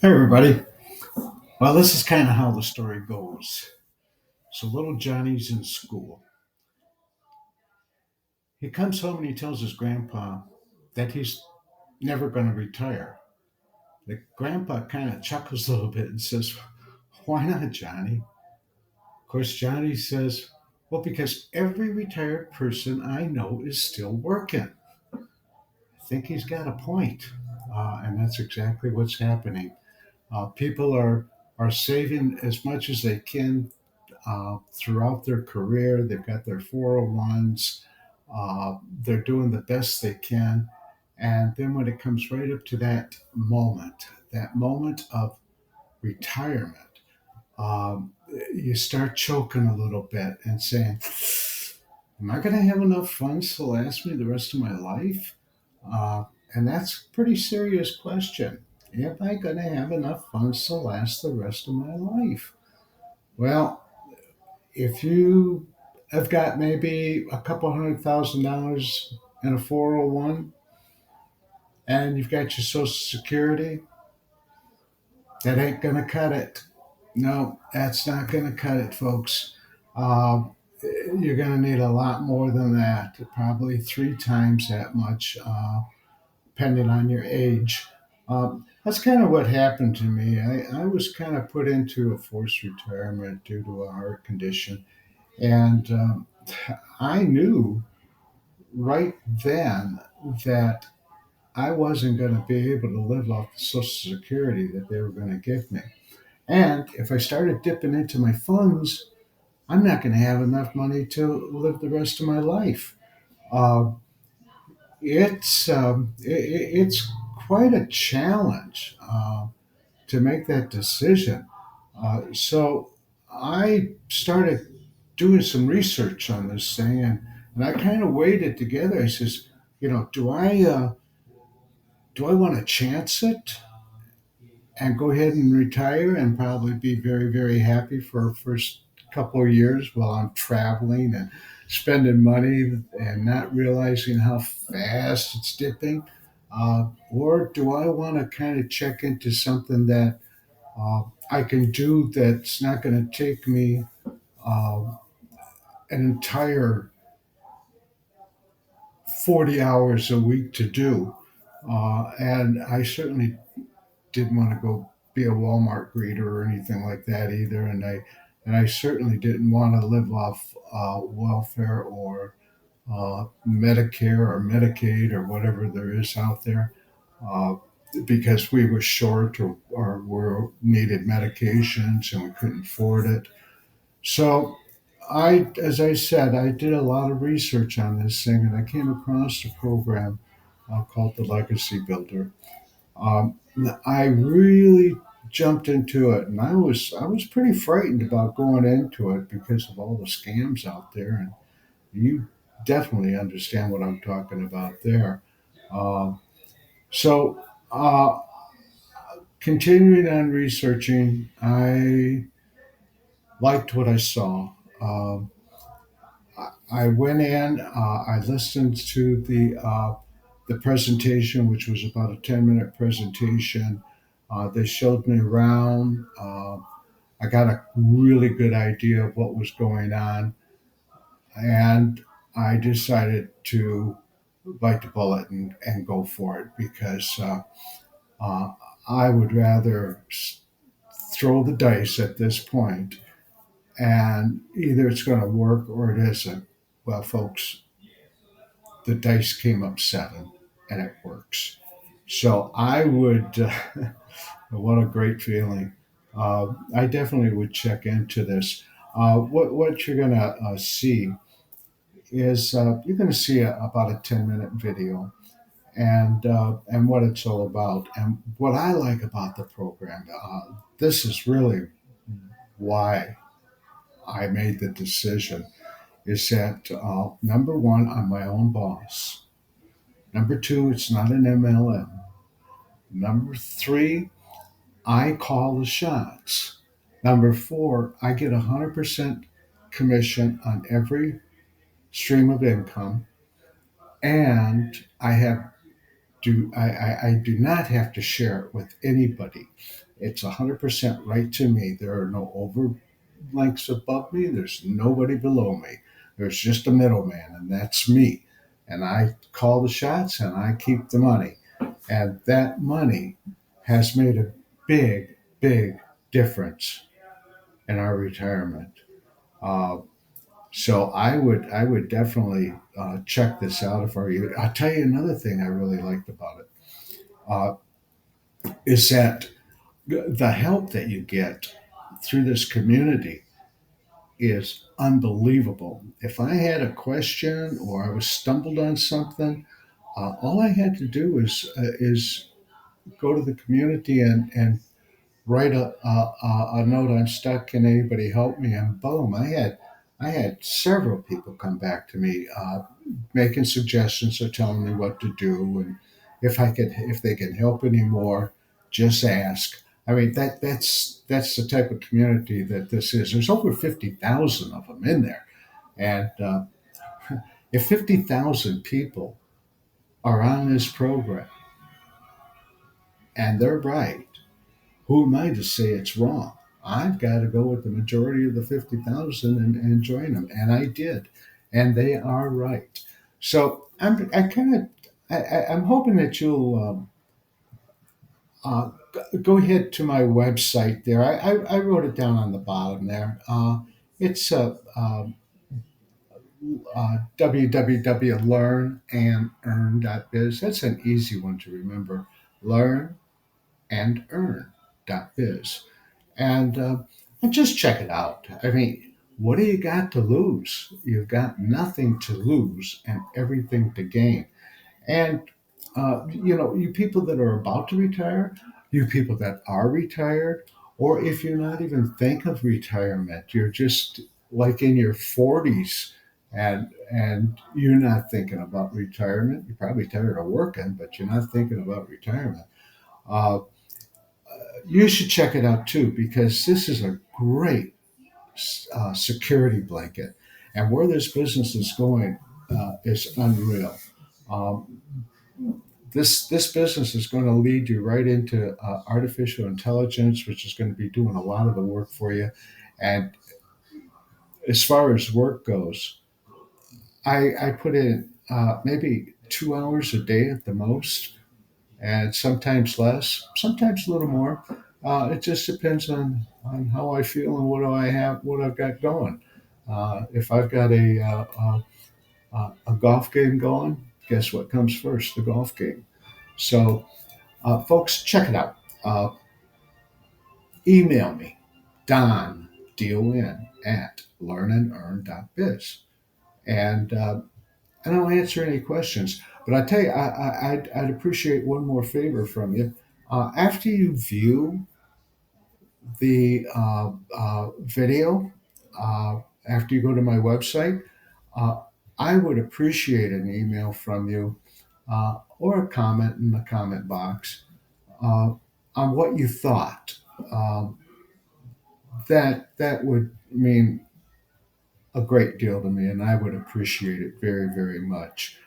Hey, everybody. Well, this is kind of how the story goes. So, little Johnny's in school. He comes home and he tells his grandpa that he's never going to retire. The grandpa kind of chuckles a little bit and says, "Why not, Johnny?" Of course, Johnny says, "Well, because every retired person I know is still working." I think he's got a point. And that's exactly what's happening. People are saving as much as they can throughout their career. They've got their 401s. They're doing the best they can. And then when it comes right up to that moment of retirement, you start choking a little bit and saying, "Am I going to have enough funds to last me the rest of my life?" Uh, and that's a pretty serious question. Am I going to have enough funds to last the rest of my life? Well, if you have got maybe a couple $100,000 in a 401 and you've got your Social Security, that ain't going to cut it. No, that's not going to cut it, folks. Uh, you're going to need a lot more than that, probably three times that much, depending on your age. That's kind of what happened to me. I was kind of put into a forced retirement due to a heart condition. And I knew right then that I wasn't going to be able to live off the Social Security that they were going to give me. And if I started dipping into my funds, I'm not going to have enough money to live the rest of my life. Uh, it's quite a challenge to make that decision. So I started doing some research on this thing, and I kind of weighed it together. I says, do I want to chance it and go ahead and retire and probably be very, very happy for the first couple of years while I'm traveling and spending money and not realizing how fast it's dipping? Or do I want to kind of check into something that I can do that's not going to take me uh, an entire 40 hours a week to do? And I certainly didn't want to go be a Walmart greeter or anything like that either. And I certainly didn't want to live off welfare or Medicare or Medicaid or whatever there is out there, uh, because we were short or were needed medications and we couldn't afford it. So as I said, I did a lot of research on this thing, and I came across a program called the Legacy Builder. um, I really jumped into it, and I was pretty frightened about going into it because of all the scams out there, and you definitely understand what I'm talking about there. Um, so, continuing on researching, I liked what I saw. I went in, I listened to the presentation, which was about a 10-minute presentation. They showed me around. I got a really good idea of what was going on, and I decided to bite the bullet and go for it because uh, I would rather throw the dice at this point, and either it's going to work or it isn't. Well, folks, the dice came up seven, and it works. So I would, what a great feeling. I definitely would check into this. What you're going to see is you're going to see about a 10-minute video and what it's all about. And what I like about the program, this is really why I made the decision, is that number one, I'm my own boss. Number two, it's not an MLM. Number three, I call the shots. Number four, I get 100% commission on every stream of income, and I have I do not have to share it with anybody. It's 100% right to me. There are no overlinks above me. There's nobody below me. There's just a middleman, and that's me. And I call the shots, and I keep the money. And that money has made a big, big difference in our retirement. Uh, so I would definitely check this out if I were you. I'll tell you another thing I really liked about it uh, is that the help that you get through this community is unbelievable. If I had a question or I was stumbled on something, all I had to do is go to the community and write a note. I'm stuck. Can anybody help me? And boom, I had several people come back to me, making suggestions or telling me what to do, and if they can help anymore, just ask. I mean that's the type of community that this is. There's over 50,000 of them in there, and if 50,000 people are on this program and they're right, who am I to say it's wrong? I've got to go with the majority of the 50,000 and join them. And I did. And they are right. So I'm hoping that you'll go ahead to my website there. I wrote it down on the bottom there. It's www.learnandearn.biz. That's an easy one to remember. Learnandearn.biz. And just check it out. I mean, what do you got to lose? You've got nothing to lose and everything to gain. And you people that are about to retire, you people that are retired, or if you're not even think of retirement, you're just like in your 40s and you're not thinking about retirement. You're probably tired of working, but you're not thinking about retirement. Uh, you should check it out too because this is a great security blanket, and where this business is going is unreal. Um, this business is going to lead you right into artificial intelligence, which is going to be doing a lot of the work for you. And as far as work goes, I put in maybe 2 hours a day at the most, and sometimes less, sometimes a little more. It just depends on how I feel and what I've got going. If I've got a golf game going, guess what comes first? The golf game. So, folks, check it out. Email me, Don, D-O-N, at learnandearn.biz. And, uh, and I'll answer any questions. But I tell you, I'd appreciate one more favor from you. After you view the video, after you go to my website, uh, I would appreciate an email from you or a comment in the comment box uh, on what you thought. Um, that would mean a great deal to me, and I would appreciate it very, very much.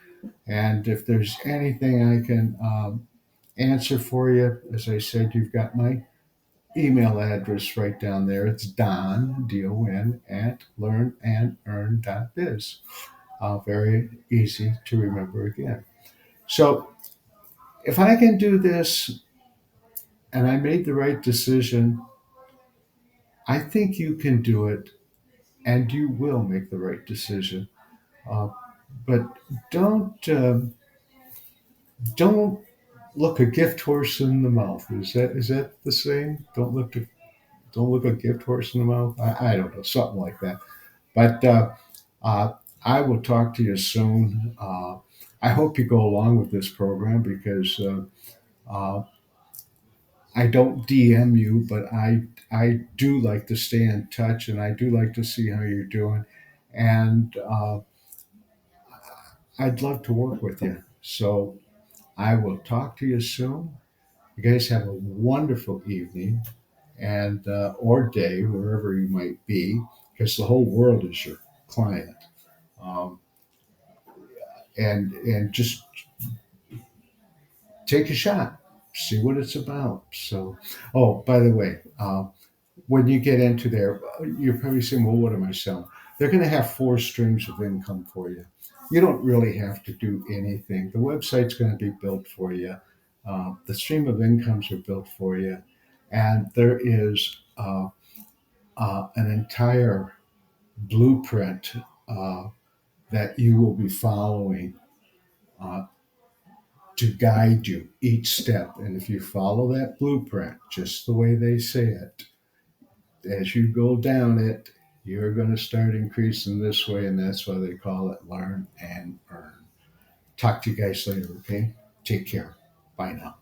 And if there's anything I can answer for you, as I said, you've got my email address right down there. It's Don, D-O-N, at learnandearn.biz. Very easy to remember again. So if I can do this and I made the right decision, I think you can do it and you will make the right decision. Uh, but don't don't look a gift horse in the mouth. Is that the saying? Don't look a gift horse in the mouth. I don't know, something like that. But I will talk to you soon. I hope you go along with this program because uh, I don't DM you, but I do like to stay in touch and I do like to see how you're doing. And I'd love to work with you. So I will talk to you soon. You guys have a wonderful evening and or day wherever you might be, because the whole world is your client. Um, and just take a shot, see what it's about. So, oh, by the way, when you get into there, you're probably saying, well, what am I selling? They're going to have four streams of income for you. You don't really have to do anything. The website's going to be built for you. The stream of incomes are built for you. And there is an entire blueprint uh, that you will be following uh, to guide you each step. And if you follow that blueprint just the way they say it, as you go down it, you're going to start increasing this way. And that's why they call it learn and earn. Talk to you guys later, okay? Take care. Bye now.